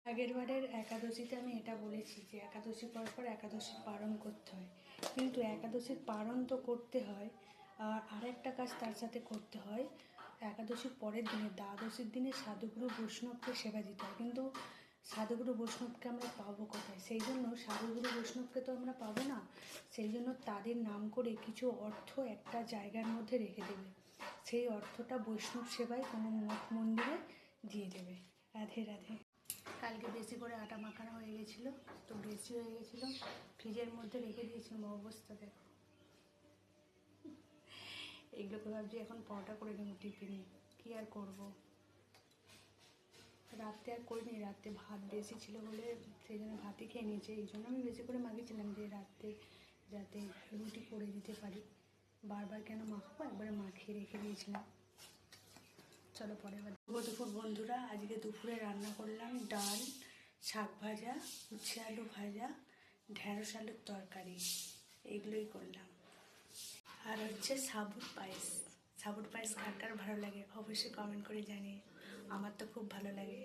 আগের বারের একাদশীতে আমি এটা বলেছি যে একাদশী পর পর একাদশীর পালন করতে হয়, কিন্তু একাদশীর পালন তো করতে হয়, আর আরেকটা কাজ তার সাথে করতে হয়। একাদশীর পরের দিনে দ্বাদশীর দিনে সাধুগুরু বৈষ্ণবকে সেবা দিতে হয়, কিন্তু সাধুগুরু বৈষ্ণবকে আমরা পাবো কোথায়? সেই জন্য সাধুগুরু বৈষ্ণবকে তো আমরা পাবো না, সেই জন্য তাদের নাম করে কিছু অর্থ একটা জায়গার মধ্যে রেখে দেবে, সেই অর্থটা বৈষ্ণব সেবায় কোনো মঠ মন্দিরে দিয়ে দেবে। রাধে রাধে। কালকে বেশি করে আটা মাখানো হয়ে গেছিলো, তো বেশি হয়ে গেছিলো, ফ্রিজের মধ্যে রেখে দিয়েছিলাম। অবস্থা দেখো, এইগুলোকে ভাবছি এখন পরোটা করে নেবো টিফিনে, কী আর করবো। রাত্রে আর করিনি, রাত্রে ভাত বেশি ছিল বলে সেই জন্য ভাতই খেয়ে নিয়েছে। এই জন্য আমি বেশি করে মাখিয়েছিলাম যে রাত্রে যাতে রুটি করে দিতে পারি। বারবার কেন মাখাবো, একবারে মাখিয়ে রেখে দিয়েছিলাম। চলো পরে দুপুর বন্ধুরা, আজকে দুপুরে রান্না করলাম ডাল, শাক ভাজা, উচ্ছে আলু ভাজা, ঢেঁড়স আলুর তরকারি, এইগুলোই করলাম। আর হচ্ছে সাবুত পায়েস। সাবুত পায়েস কার কার ভালো লাগে অবশ্যই কমেন্ট করে জানিয়ে, আমার তো খুব ভালো লাগে।